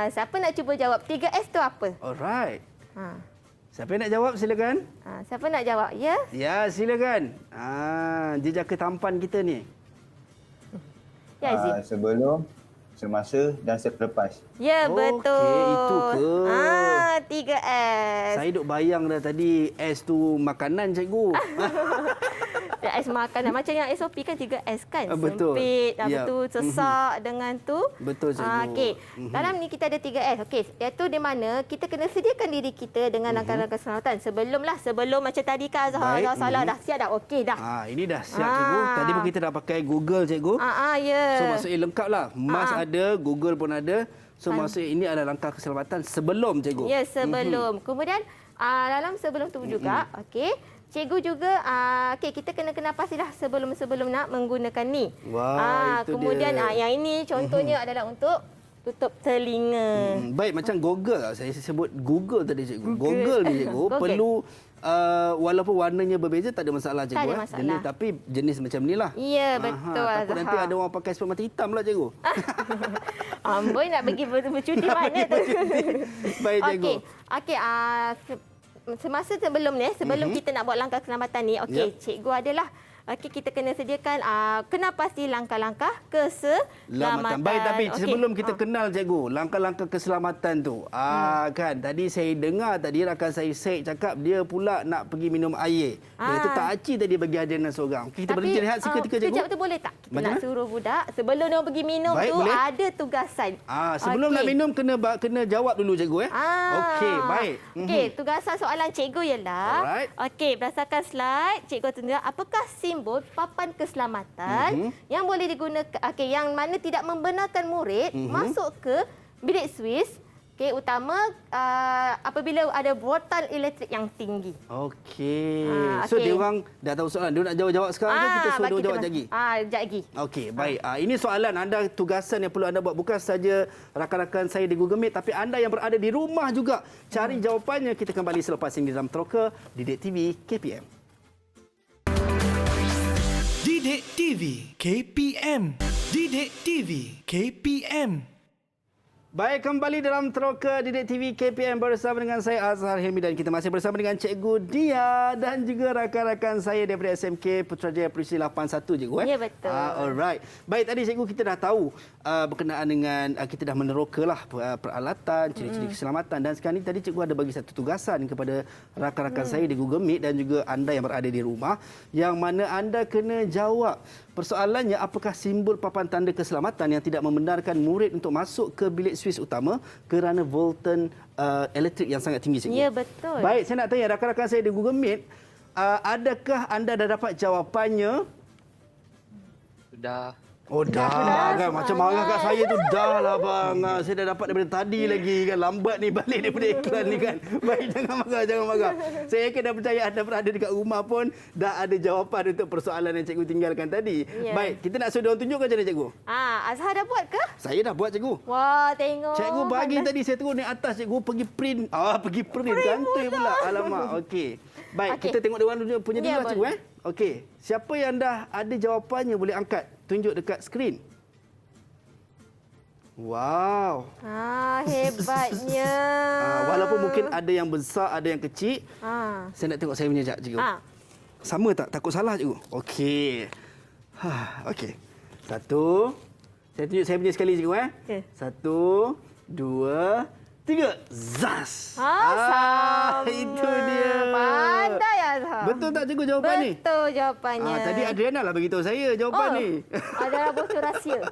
Siapa nak cuba jawab 3S tu apa? Alright. Siapa yang nak jawab silakan. Siapa nak jawab? Ya? Ya, silakan. Jejaka tampan kita ni. Ya, Azim. Sebelum, semasa dan selepas. Ya, betul. Okey, itu ke? 3S. Saya duk bayang dah tadi S tu makanan cikgu. S makanan macam yang SOP kan 3S kan. Betul. Sempit, Ya. tu sesak dengan tu. Betul cikgu. Okey. Dalam ni kita ada 3S. Okey, iaitu di mana kita kena sediakan diri kita dengan langkah-langkah keselamatan. Sebelum macam tadi kan Azhar salah dah siap dah. Okey dah. Ini dah siap cikgu. Tadi pun kita dah pakai Google cikgu. Ya. So maksudnya lengkap lah. Mask ada, Google pun ada. So maksudnya ini adalah langkah keselamatan sebelum cikgu. Ya, sebelum. Kemudian dalam sebelum tu juga, okey. Cikgu juga, kita kena pastilah sebelum nak menggunakan ni. Wah, itu kemudian dia. Yang ini contohnya adalah untuk tutup telinga. Baik, macam Google. Saya sebut Google tadi cikgu. Google ni cikgu Google. perlu walaupun warnanya berbeza tak ada masalah cikgu. Tak ada masalah. Tapi jenis macam ni lah. Ya, betul. Takut nanti ada orang pakai spek mata hitam lah cikgu. Amboi nak pergi bercuti mana tu? Baik cikgu. Okey, semasa sebelum kita nak buat langkah keselamatan ni, cikgu adalah kita kena sediakan kena pasti langkah-langkah keselamatan. Baik, tapi sebelum kita kenal cikgu, langkah-langkah keselamatan tu. Kan tadi saya dengar tadi rakan saya Syed cakap dia pula nak pergi minum air. Dia tu tak aci tadi bagi hadiah seorang. Kita berhenti rehat seketika cikgu. Sekejap tu boleh tak? Kita Macam nak mana? suruh budak sebelum dia pergi minum Baik, tu boleh. ada tugasan. Sebelum nak minum kena jawab dulu cikgu Okey, baik. Okey, tugasan soalan cikgu ialah Alright. okey, berdasarkan slide cikgu tunjuk apakah simbol papan keselamatan yang boleh digunakan yang mana tidak membenarkan murid masuk ke bilik Swiss utama apabila ada voltan elektrik yang tinggi. Okey. So okey. dia orang dah tahu soalan. Dia nak jawab sekarang ke kita suruh dia jawab lagi? Sekejap lagi. Okey, baik. Ini soalan anda, tugasan yang perlu anda buat bukan saja rakan-rakan saya di Google Meet tapi anda yang berada di rumah juga cari jawapannya. Kita kembali selepas ini dalam Troka Didik TV KPM. Didik TV KPM. Didik TV KPM. Baik, kembali dalam Troka Didik TV KPM bersama dengan saya Azhar Hilmi dan kita masih bersama dengan Cikgu Dia dan juga rakan-rakan saya daripada SMK Putrajaya Perisi 81 cikgu Ya, betul. Alright. Baik, tadi cikgu kita dah tahu berkenaan dengan kita dah menerokalah peralatan, ciri-ciri keselamatan dan sekarang ni tadi cikgu ada bagi satu tugasan kepada rakan-rakan saya di Google Meet dan juga anda yang berada di rumah yang mana anda kena jawab. Persoalannya, apakah simbol papan tanda keselamatan yang tidak membenarkan murid untuk masuk ke bilik Swiss utama kerana voltan elektrik yang sangat tinggi cikgu? Ya, betul. Baik, saya nak tanya rakan-rakan saya di Google Meet, adakah anda dah dapat jawapannya? Sudah. Oh dah kan, macam marah kat saya tu. Dah lah bang, saya dah dapat daripada tadi lagi kan. Lambat ni balik daripada iklan ni kan. Baik, jangan marah. Saya yakin dah percaya anda berada dekat rumah pun dah ada jawapan untuk persoalan yang cikgu tinggalkan tadi. Ya. Baik, kita nak suruh diorang tunjuk macam mana cikgu? Azhar dah buat ke? Saya dah buat cikgu. Wah, tengok. Cikgu pagi tadi saya turun naik atas cikgu pergi print. Pergi print kantoi pula. Alamak. Okey. Baik, Okey. kita tengok diorang punya dulu Ya, lah cikgu Okey. Siapa yang dah ada jawapannya boleh angkat. Tunjuk dekat skrin. Wow. Hebatnya. Walaupun mungkin ada yang besar, ada yang kecil. Saya nak tengok saya punya sekejap cikgu. Sama tak? Takut salah cikgu? Okey. Okey. Satu. Saya tunjuk saya punya sekali cikgu Okey. 1, 2, 3. Zas. Sama. Itu dia. Pandai Azhar. Betul tak cikgu jawapan ni? Betul jawapannya. Tadi Adriana lah beritahu saya jawapan ni. Adalah bocor rahsia.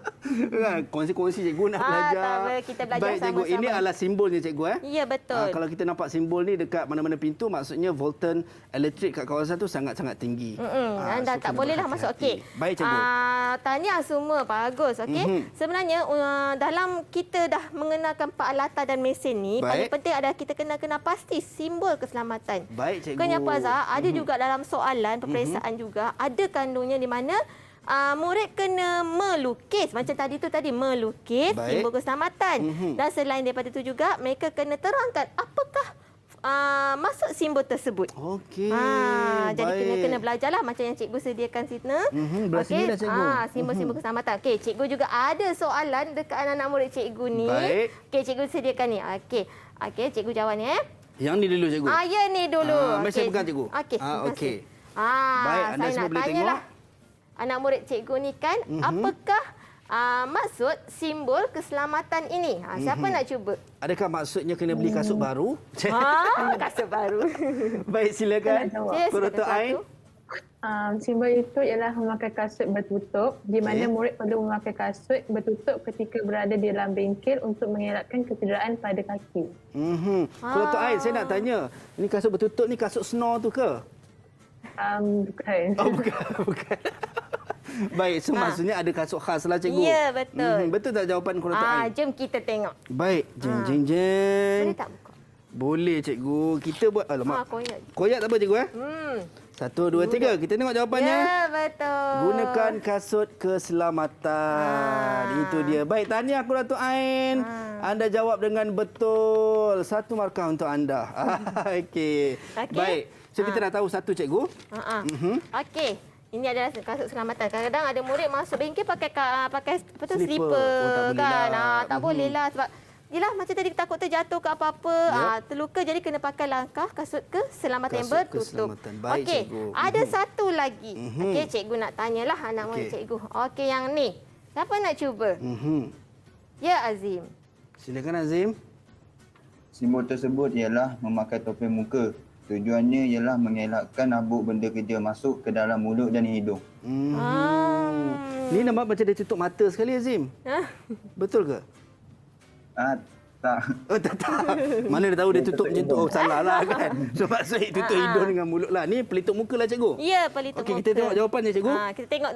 Kan, kongsi-kongsi cikgu nak belajar. Tak apa, kita belajar Baik cikgu, sama-sama. ini adalah simbolnya cikgu Ya, betul. Kalau kita nampak simbol ni dekat mana-mana pintu, maksudnya voltan elektrik kat kawasan tu sangat-sangat tinggi. Anda tak kena bolehlah masuk. berhati-hati. Okey. Baik cikgu. Tahniah semua, bagus. Okey. Sebenarnya dalam kita dah mengenalkan peralatan dan mesin ni, paling Baik. penting adalah kita kena pasti simbol keselamatan. Baik cikgu. Bukannya apa Azhar, ada juga dalam soalan peperiksaan juga ada kandungnya di mana murid kena melukis macam tadi melukis Baik. simbol keselamatan. Dan selain daripada itu juga mereka kena terangkan apakah maksud simbol tersebut. Okey. Jadi baik. kena belajarlah macam yang cikgu sediakan sana. belah sini dah cikgu. Simbol-simbol keselamatan. Okey, cikgu juga ada soalan dekat anak-anak murid cikgu ni. Baik. Okey, cikgu sediakan ni. Okey, cikgu jawab ni Yang ni dulu cikgu. ya ni dulu. Mari saya pegang cikgu. Okey. Okey. saya Baik, anda semua nak boleh tanyalah anak murid cikgu ni kan, apakah maksud simbol keselamatan ini? Siapa nak cuba? Adakah maksudnya kena beli kasut baru? Kasut baru. Baik, silakan. Yes, Penonton satu. Ain. Simbol itu ialah memakai kasut bertutup di mana Okey. murid perlu memakai kasut bertutup ketika berada di dalam bengkel untuk mengelakkan kecederaan pada kaki. Penonton Ain, saya nak tanya. Ini kasut bertutup ni kasut snore tu ke? Bukan. Oh, bukan. Baik, so maksudnya ada kasut khas lah cikgu. Ya, betul. Betul tak jawapan penonton Ain? Jom kita tengok. Baik, jeng. Boleh tak buka? Boleh cikgu. Kita buat alamak. Koyak. Koyak tak apa cikgu eh? 1 2 3. Kita tengok jawapannya. Ya, betul. Gunakan kasut keselamatan. Itu dia. Baik, tahniah aku Datuk Ain. Anda jawab dengan betul. 1 markah untuk anda. Okey. Okey. Baik. So kita dah tahu satu cikgu. Okey. Ini adalah kasut keselamatan. Kadang-kadang ada murid masuk bengkel pakai apa tu Slipper. slipper Oh, tak boleh kan. lah. Tak boleh lah sebab yelah macam tadi takut terjatuh ke apa-apa, terluka, jadi kena pakai langkah kasut keselamatan yang Kasut bertutup. keselamatan. Baik, Okey, cikgu. ada satu lagi. Okey, cikgu nak tanyalah anak murid Okey. cikgu. Okey, yang ni. Siapa nak cuba? Ya, Azim. Silakan Azim. Simbol tersebut ialah memakai topeng muka. Tujuannya ialah mengelakkan habuk benda kerja masuk ke dalam mulut dan hidung. Ni nampak macam dia tutup mata sekali Azim. Betul ke? Tak. Oh, tak. Mana dia tahu dia tutup macam tu. Oh, salah lah kan. So, maksud tutup hidung dengan mulut lah. Ni pelitup muka lah cikgu. Ya, pelitup Okey, muka. kita tengok jawapannya cikgu. Kita tengok.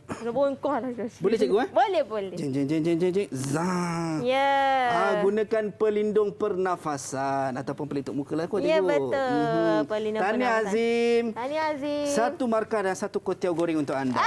Ada bongkok lah. Boleh cikgu eh? Boleh. Jeng. Zang. Ya. Gunakan pelindung pernafasan ataupun pelitup muka lah kot cikgu. Ya, betul. Pelindung Tahniah pernafasan. Azim. Tahniah Azim. 1 markah dan 1 kotiau goreng untuk anda.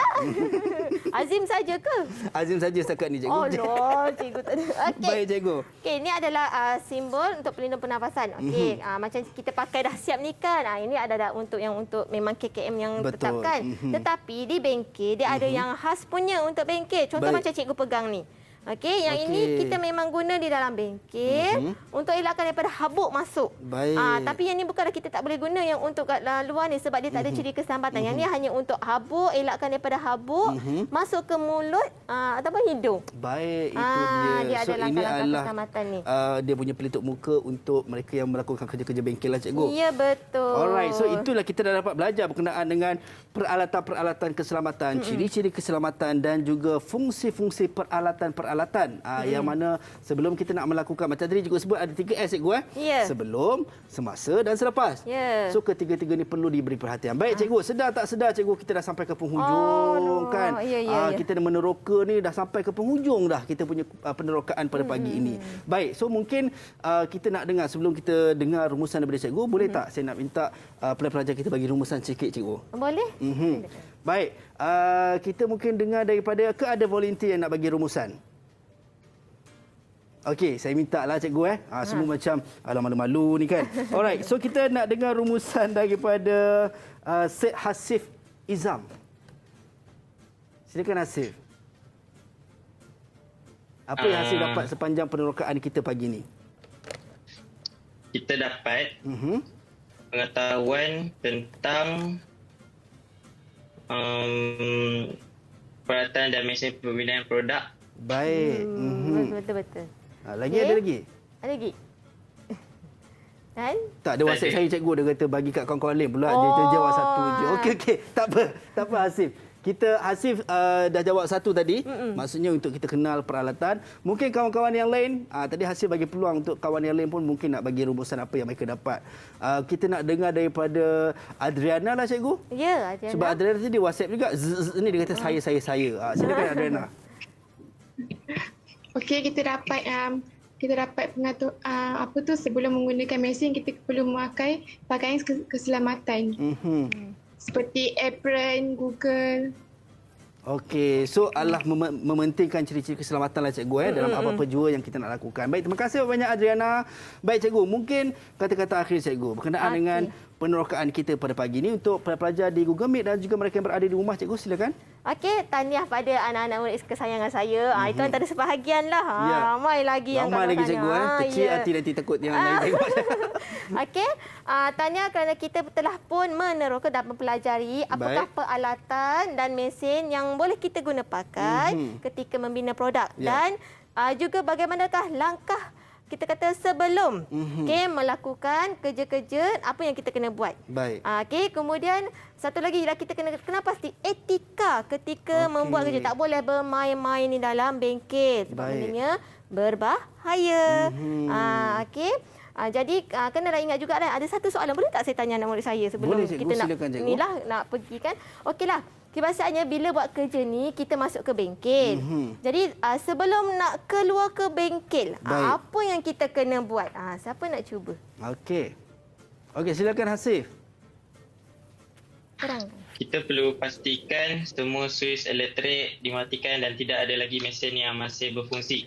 Azim saja ke? Azim saja setakat ni cikgu. Oh, no. Cikgu tak ada. Okey. Baik cikgu. Okey, ini adalah simbol untuk pelindung pernafasan. Okey, macam kita pakai dah siap ni kan. Ini adalah untuk memang KKM yang Betul. tetapkan. Tetapi di bengkel dia ada yang khas punya untuk bengkel. Contoh Baik. macam cikgu pegang ni. Okey, yang ini kita memang guna di dalam bengkel untuk elakkan daripada habuk masuk. Baik. Tapi yang ni bukanlah kita tak boleh guna yang untuk kat luar ni sebab dia tak ada ciri keselamatan. Yang ni hanya untuk habuk, elakkan daripada habuk masuk ke mulut ataupun hidung. Baik, itu dia. Dia ada So, ini langkah-langkah adalah keselamatan ni. dia punya pelitup muka untuk mereka yang melakukan kerja-kerja bengkel lah cikgu. Ya, betul. Alright, so itulah kita dah dapat belajar berkenaan dengan peralatan-peralatan keselamatan, ciri-ciri keselamatan dan juga fungsi-fungsi peralatan-peralatan. Yang mana sebelum kita nak melakukan, macam tadi cikgu sebut ada 3S cikgu Ya. Sebelum, semasa dan selepas. Ya. So ketiga-tiga ni perlu diberi perhatian. Baik cikgu, sedar tak sedar cikgu kita dah sampai ke penghujung Oh, no. kan. Ya. Kita meneroka ni dah sampai ke penghujung dah kita punya penerokaan pada pagi ini. Baik, so mungkin kita nak dengar sebelum kita dengar rumusan daripada cikgu, boleh tak saya nak minta pelajar-pelajar kita bagi rumusan sikit cikgu? Boleh? Baik, kita mungkin dengar daripada ada volunteer yang nak bagi rumusan? Okey, saya minta lah cikgu semua macam alah malu-malu ni kan. Alright, so kita nak dengar rumusan daripada Syed Hasif Izam. Silakan Hasif. Apa yang Hasif dapat sepanjang penerokaan kita pagi ni? Kita dapat pengetahuan tentang peralatan dan mesin pembinaan produk. Baik. Betul-betul. Lagi Okey. ada lagi? Ada lagi? Kan? Tak ada WhatsApp saya cikgu, dia kata bagi kat kawan-kawan lain pula. Dia jawab satu je. Okey. Tak apa Hasif. Hasif dah jawab satu tadi. Maksudnya untuk kita kenal peralatan. Mungkin kawan-kawan yang lain, tadi Hasif bagi peluang untuk kawan yang lain pun mungkin nak bagi rumusan apa yang mereka dapat. Kita nak dengar daripada Adriana lah cikgu. Ya, Adriana. Sebab Adriana tadi WhatsApp juga. Ni dia kata saya. Silakan Adriana. Okey, kita dapat pengatur sebelum menggunakan mesin kita perlu memakai pakaian keselamatan. Seperti apron, Google. Okey, so Allah mementingkan ciri-ciri keselamatan lah cikgu dalam apa-apa jua yang kita nak lakukan. Baik, terima kasih banyak Adriana. Baik cikgu, mungkin kata-kata akhir cikgu berkenaan dengan penerokaan kita pada pagi ini untuk pelajar di Google Meet dan juga mereka yang berada di rumah, cikgu silakan. Okey, tahniah pada anak-anak murid kesayangan saya. Itu antara sebahagian lah. Ramai lagi yang ramai lagi cikgu. Kecil ya. hati nanti takut yang lain tengok. Okey, tahniah kerana kita telah pun meneroka dan mempelajari apakah peralatan dan mesin yang boleh kita guna pakai ketika membina produk. Dan juga bagaimanakah langkah kita kata sebelum melakukan kerja-kerja apa yang kita kena buat. Baik. Okey, kemudian satu lagi ialah kita kena pasti etika ketika membuat kerja. Tak boleh bermain-main di dalam bengkel sebab bendanya berbahaya. Okey. Jadi kenalah ingat juga ada satu soalan, boleh tak saya tanya anak murid saya sebelum kita nak pergi kan? Okeylah. Kebiasaannya bila buat kerja ni kita masuk ke bengkel. Jadi sebelum nak keluar ke bengkel, apa yang kita kena buat? Siapa nak cuba? Okey, silakan Hasif. Terangkan. Kita perlu pastikan semua suis elektrik dimatikan dan tidak ada lagi mesin yang masih berfungsi.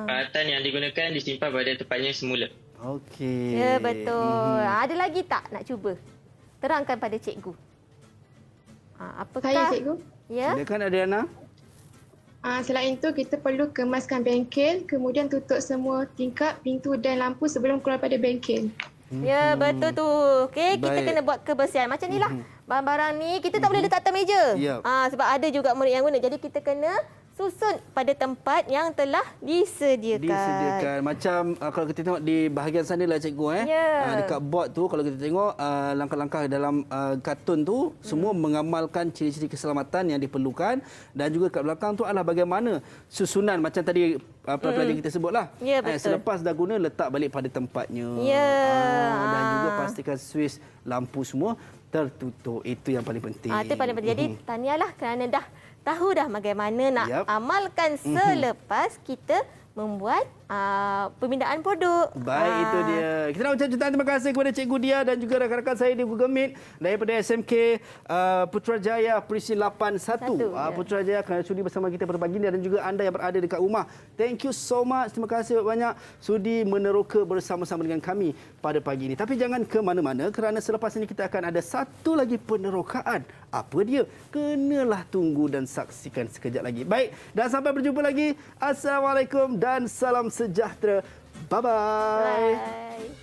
Peralatan yang digunakan disimpan pada tempatnya semula. Okey. Ya, betul. Ada lagi tak nak cuba? Terangkan pada cikgu. Apakah? Saya cikgu. Ya. Silakan Adriana. Selain itu kita perlu kemaskan bengkel, kemudian tutup semua tingkap, pintu dan lampu sebelum keluar pada bengkel. Ya, betul tu. Okey, kita kena buat kebersihan. Macam inilah. Barang-barang ni kita tak boleh letak atas meja. Sebab ada juga murid yang guna. Jadi kita kena susun pada tempat yang telah disediakan. Macam kalau kita tengok di bahagian sana lah cikgu dekat board tu kalau kita tengok langkah-langkah dalam kartun tu semua mengamalkan ciri-ciri keselamatan yang diperlukan dan juga kat belakang tu adalah bagaimana susunan macam tadi pelajar kita sebutlah. Ya, betul. Selepas dah guna letak balik pada tempatnya. Dan juga pastikan suis lampu semua tertutup. Itu yang paling penting. Itu paling penting. Jadi tahniahlah kerana dah tahu dah bagaimana nak amalkan selepas kita membuat pembinaan produk. Baik, itu dia. Kita nak ucap jutaan terima kasih kepada Cikgu Dia dan juga rakan-rakan saya di Google Meet daripada SMK Putrajaya Perising 81. Putrajaya kerana sudi bersama kita pada pagi ini dan juga anda yang berada dekat rumah. Thank you so much. Terima kasih banyak sudi meneroka bersama-sama dengan kami pada pagi ini. Tapi jangan ke mana-mana kerana selepas ini kita akan ada satu lagi penerokaan. Apa dia? Kenalah tunggu dan saksikan sekejap lagi. Baik, dan sampai berjumpa lagi. Assalamualaikum dan salam sejahtera. Bye-bye. Bye.